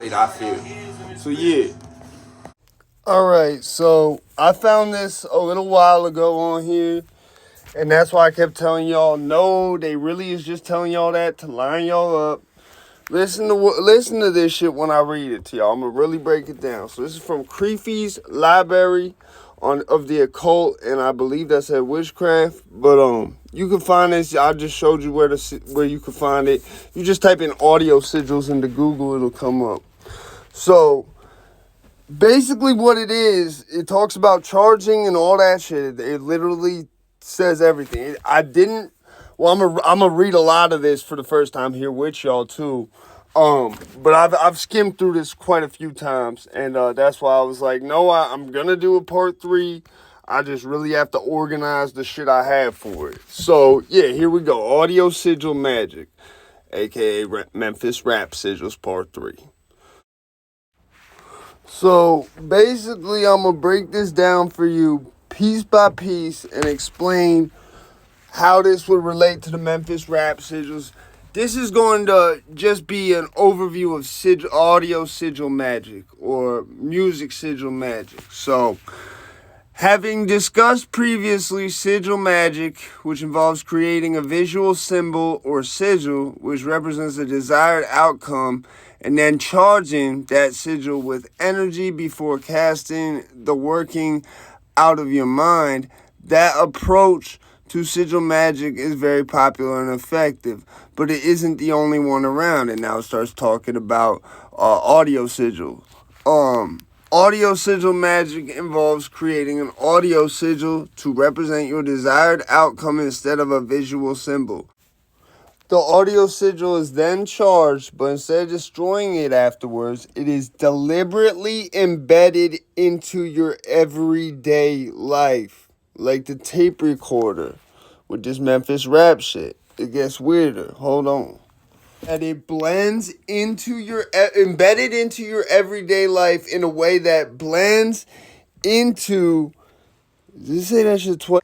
I feel. So yeah. All right, so I found this a little while ago on here, and that's why I kept telling y'all, no, they really is just telling y'all that to line y'all up. Listen to this shit when I read it to y'all. I'm gonna really break it down. So this is from Creepy's Library of the Occult, and I believe that's at Witchcraft. But you can find this. I just showed you where you can find it. You just type in audio sigils into Google, it'll come up. So basically what it is, it talks about charging and all that shit. It literally says everything. I didn't. Well, I'm gonna read a lot of this for the first time here with y'all too. But I've skimmed through this quite a few times, and that's why I was like, no, I'm gonna do a part 3. I just really have to organize the shit I have for it. So yeah, here we go. Audio sigil magic, aka Memphis Rap Sigils Part 3. So basically, I'm gonna break this down for you piece by piece and explain how this would relate to the Memphis Rap Sigils. This is going to just be an overview of audio sigil magic or music sigil magic. So, having discussed previously sigil magic, which involves creating a visual symbol or sigil, which represents a desired outcome, and then charging that sigil with energy before casting the working out of your mind, that approach to sigil magic is very popular and effective, but it isn't the only one around. And now it starts talking about audio sigil. Audio sigil magic involves creating an audio sigil to represent your desired outcome instead of a visual symbol. The audio sigil is then charged, but instead of destroying it afterwards, it is deliberately embedded into your everyday life, like the tape recorder with this Memphis rap shit. It gets weirder. Hold on. And it blends into embedded into your everyday life in a way that blends into. Did you say that shit twice?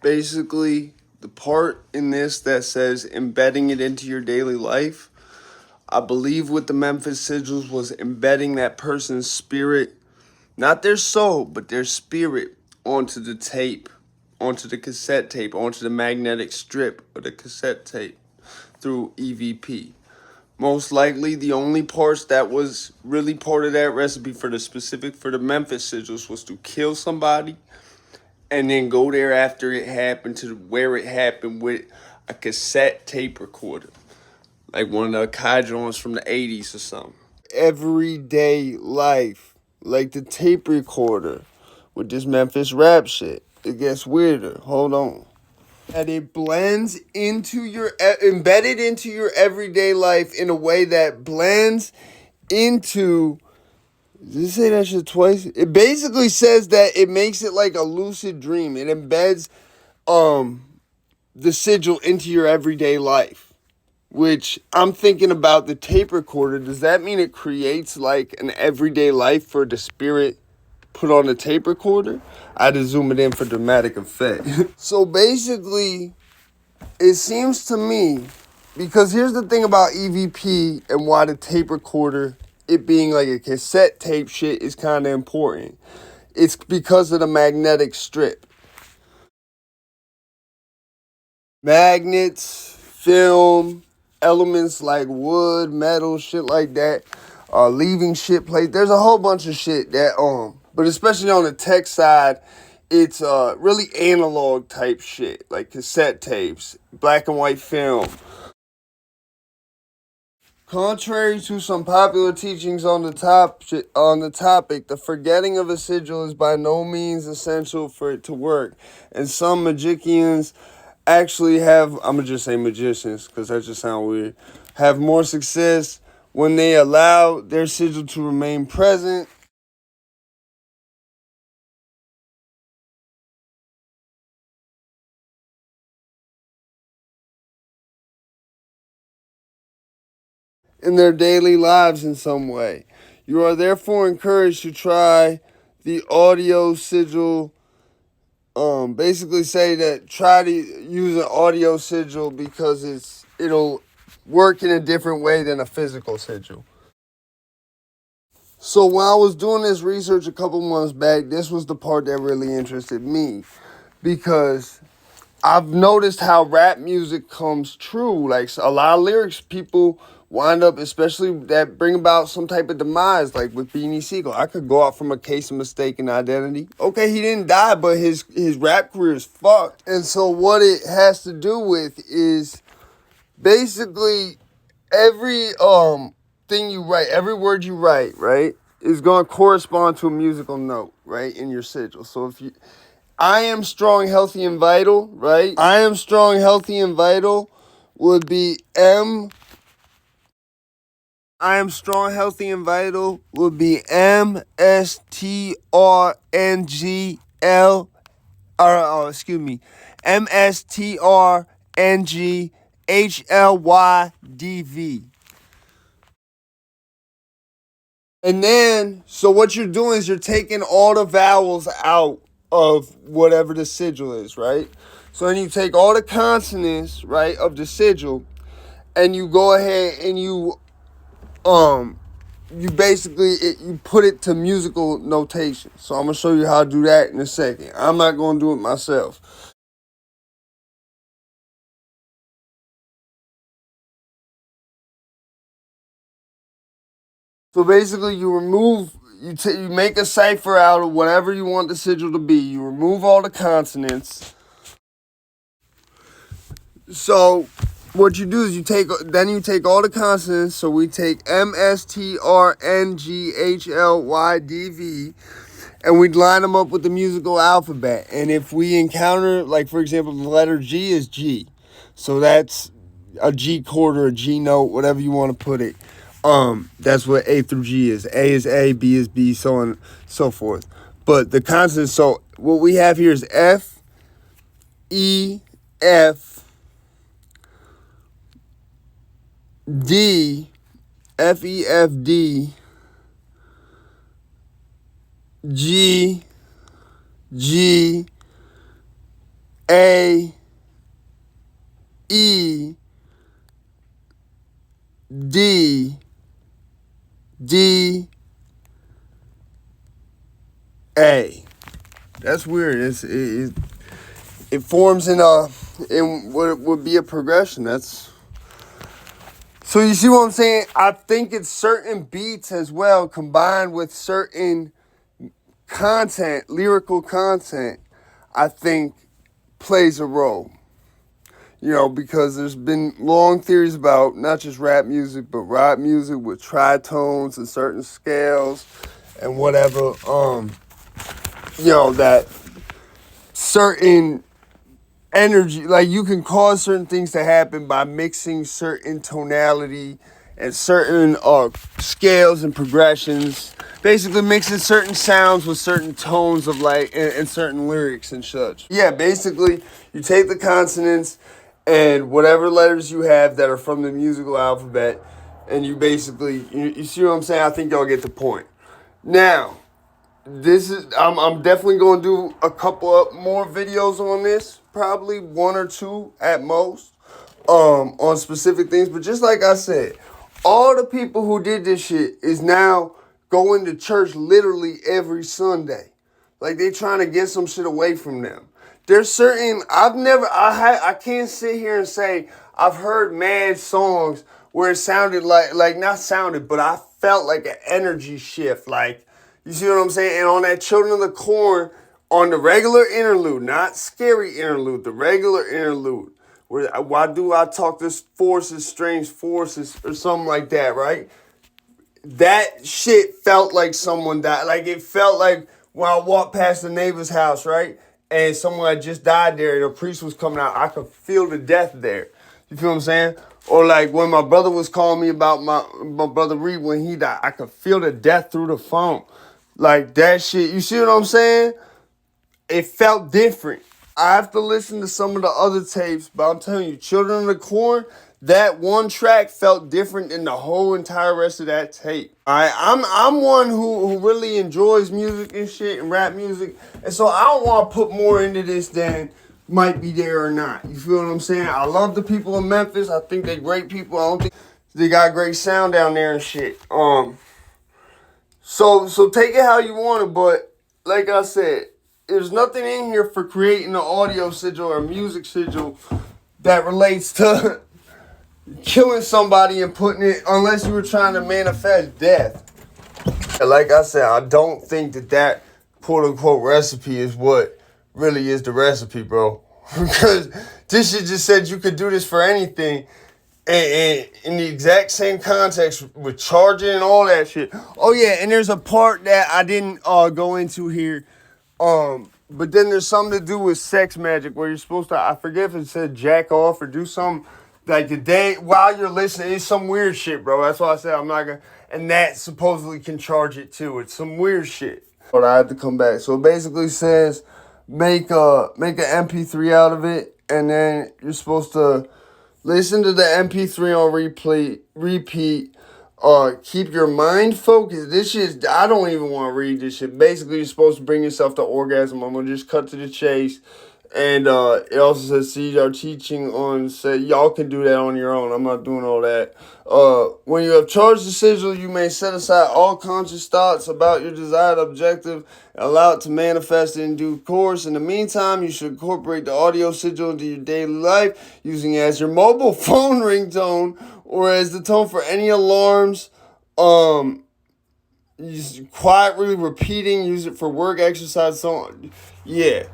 Basically, the part in this that says embedding it into your daily life, I believe with the Memphis Sigils was embedding that person's spirit, not their soul, but their spirit onto the tape, onto the cassette tape, onto the magnetic strip of the cassette tape through EVP. Most likely, the only parts that was really part of that recipe for the Memphis Sigils was to kill somebody and then go there after it happened to where it happened with a cassette tape recorder, like one of the Kai joints from the 80s or something. Everyday life, like the tape recorder with this Memphis rap shit. It gets weirder. Hold on. And it blends into embedded into your everyday life in a way that blends into. Did you say that shit twice? It basically says that it makes it like a lucid dream. It embeds the sigil into your everyday life. Which I'm thinking about the tape recorder. Does that mean it creates like an everyday life for the spirit put on the tape recorder? I had to zoom it in for dramatic effect. So basically, it seems to me, because here's the thing about EVP and why the tape recorder, it being like a cassette tape shit, is kind of important. It's because of the magnetic strip. Magnets, film, elements like wood, metal, shit like that, leaving shit plate. There's a whole bunch of shit that but especially on the tech side, it's really analog type shit, like cassette tapes, black and white film. Contrary to some popular teachings on the topic, the forgetting of a sigil is by no means essential for it to work, and some magicians actually have. I'm gonna just say magicians because that just sounds weird. Have more success when they allow their sigil to remain present. In their daily lives in some way. You are therefore encouraged to try the audio sigil. Basically say that try to use an audio sigil because it'll work in a different way than a physical sigil. So when I was doing this research a couple months back, this was the part that really interested me, because I've noticed how rap music comes true. Like a lot of lyrics, people wind up, especially that bring about some type of demise, like with Beanie Siegel. I could go out from a case of mistaken identity. Okay, he didn't die, but his rap career is fucked. And so what it has to do with is basically every thing you write, every word you write, right, is going to correspond to a musical note, right, in your sigil. So if you, I am strong, healthy, and vital, right? I am strong, healthy, and vital would be M. I am strong, healthy, and vital would be MSTRNGL, excuse me, MSTRNGHLYDV. And then, so what you're doing is you're taking all the vowels out of whatever the sigil is, right? So then you take all the consonants, right, of the sigil, and you go ahead and you basically, you put it to musical notation. So I'm going to show you how to do that in a second. I'm not going to do it myself. So basically, you make a cipher out of whatever you want the sigil to be. You remove all the consonants. So what you do is you take all the consonants. So we take MSTRNGHLYDV, and we line them up with the musical alphabet. And if we encounter, like for example, the letter G is G, so that's a G chord or a G note, whatever you want to put it. That's what A through G is. A is A, B is B, so on and so forth. But the consonants, so what we have here is F, E, F, D, F, E, F, D, G, G, A, E, D, D, A. That's weird. It forms in what would be a progression. That's, so you see what I'm saying? I think it's certain beats as well, combined with certain content, lyrical content, I think plays a role. You know, because there's been long theories about not just rap music, but rock music with tritones and certain scales and whatever. You know, that certain energy, like you can cause certain things to happen by mixing certain tonality and certain scales and progressions. Basically mixing certain sounds with certain tones of like and certain lyrics and such. Yeah, basically you take the consonants and whatever letters you have that are from the musical alphabet, and you basically, you see what I'm saying? I think y'all get the point. Now, this is, I'm definitely going to do a couple of more videos on this, probably one or two at most, on specific things. But just like I said, all the people who did this shit is now going to church literally every Sunday. Like they trying to get some shit away from them. There's certain, I can't sit here and say I've heard mad songs where it sounded like not sounded, but I felt like an energy shift. Like, you see what I'm saying? And on that Children of the Corn, on the regular interlude, not scary interlude, the regular interlude, where why do I talk this forces, strange forces, or something like that, right? That shit felt like someone died. Like it felt like when I walked past the neighbor's house, right? And someone had just died there and a priest was coming out. I could feel the death there. You feel what I'm saying? Or like when my brother was calling me about my brother Reed when he died, I could feel the death through the phone. Like that shit. You see what I'm saying? It felt different. I have to listen to some of the other tapes, but I'm telling you, Children of the Corn, that one track felt different than the whole entire rest of that tape. I'm one who really enjoys music and shit and rap music, and so I don't want to put more into this than might be there or not. You feel what I'm saying? I love the people of Memphis. I think they're great people. I don't think they got great sound down there and shit. So take it how you want it, but like I said, there's nothing in here for creating an audio sigil or a music sigil that relates to killing somebody and putting it, unless you were trying to manifest death. Like I said, I don't think that quote-unquote recipe is what really is the recipe, bro. Because this shit just said you could do this for anything. And in the exact same context with charging and all that shit. Oh, yeah, and there's a part that I didn't go into here. But then there's something to do with sex magic where you're supposed to, I forget if it said jack off or do something. Like the day while you're listening, it's some weird shit, bro. That's why I said I'm not gonna. And that supposedly can charge it too. It's some weird shit. But I had to come back. So it basically says make an MP3 out of it, and then you're supposed to listen to the MP3 on repeat. Keep your mind focused. This shit, I don't even want to read this shit. Basically, you're supposed to bring yourself to orgasm. I'm gonna just cut to the chase. And it also says, see our teaching on, say, y'all can do that on your own. I'm not doing all that. When you have charged the sigil, you may set aside all conscious thoughts about your desired objective and allow it to manifest in due course. In the meantime, you should incorporate the audio sigil into your daily life, using it as your mobile phone ringtone or as the tone for any alarms. Just quietly repeating, use it for work, exercise, so on. Yeah.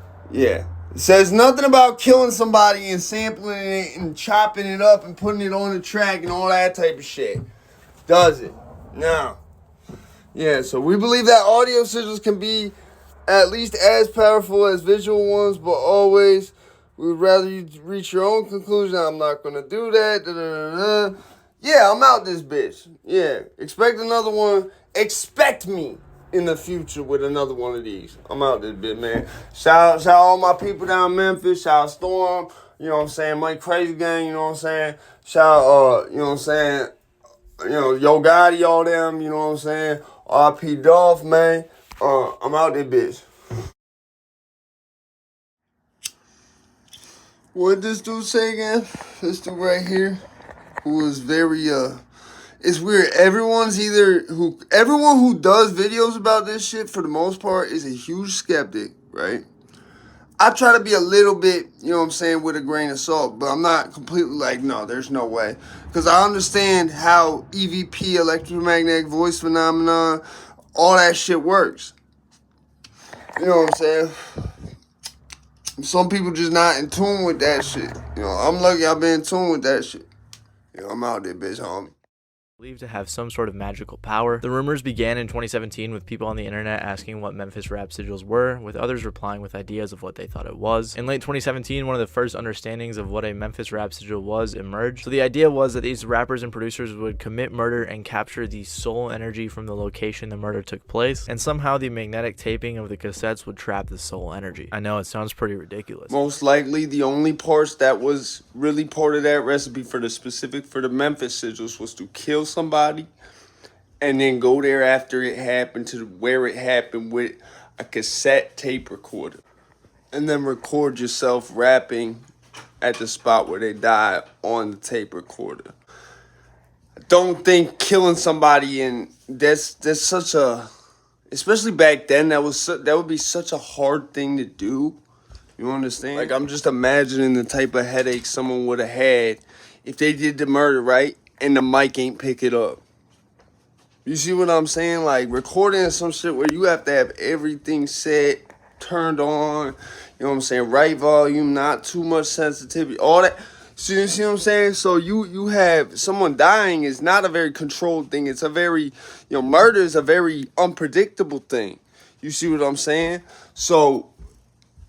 It says nothing about killing somebody and sampling it and chopping it up and putting it on the track and all that type of shit. Does it? No. Yeah, so we believe that audio sigils can be at least as powerful as visual ones, but always we would rather you reach your own conclusion. I'm not going to do that. Yeah, I'm out this bitch. Yeah, expect another one. Expect me in the future with another one of these. I'm out this bit, man. Shout out all my people down in Memphis. Shout out Storm. You know what I'm saying? Money Crazy Gang. You know what I'm saying? Shout out, you know what I'm saying? Yo Gotti, all them. You know what I'm saying? R.P. Dolph, man. I'm out this bitch. What did this dude say again? This dude right here, who was very, it's weird. Everyone who does videos about this shit, for the most part, is a huge skeptic, right? I try to be a little bit, you know what I'm saying, with a grain of salt, but I'm not completely like, no, there's no way. Because I understand how EVP, electromagnetic voice phenomenon, all that shit works. You know what I'm saying? Some people just not in tune with that shit. You know, I'm lucky I've been in tune with that shit. You know, I'm out there, bitch, homie. Believed to have some sort of magical power. The rumors began in 2017 with people on the internet asking what Memphis Rap Sigils were, with others replying with ideas of what they thought it was. In late 2017, one of the first understandings of what a Memphis Rap Sigil was emerged. So the idea was that these rappers and producers would commit murder and capture the soul energy from the location the murder took place, and somehow the magnetic taping of the cassettes would trap the soul energy. I know, it sounds pretty ridiculous. Most likely the only parts that was really part of that recipe for the Memphis Sigils was to kill somebody and then go there after it happened to where it happened with a cassette tape recorder and then record yourself rapping at the spot where they died on the tape recorder. I don't think killing somebody, and that's such a, especially back then, that would be such a hard thing to do. You understand? Like, I'm just imagining the type of headache someone would have had if they did the murder, right? And the mic ain't pick it up. You see what I'm saying? Like, recording some shit where you have to have everything set, turned on, you know what I'm saying? Right volume, not too much sensitivity, all that. So you see what I'm saying? So you have someone dying is not a very controlled thing. It's a very, murder is a very unpredictable thing. You see what I'm saying? So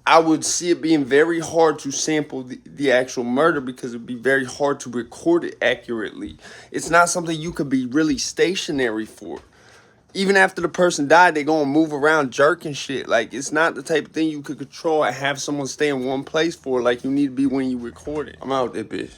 I would see it being very hard to sample the actual murder because it would be very hard to record it accurately. It's not something you could be really stationary for. Even after the person died, they gonna move around jerking shit. Like, it's not the type of thing you could control and have someone stay in one place for like you need to be when you record it. I'm out there, bitch.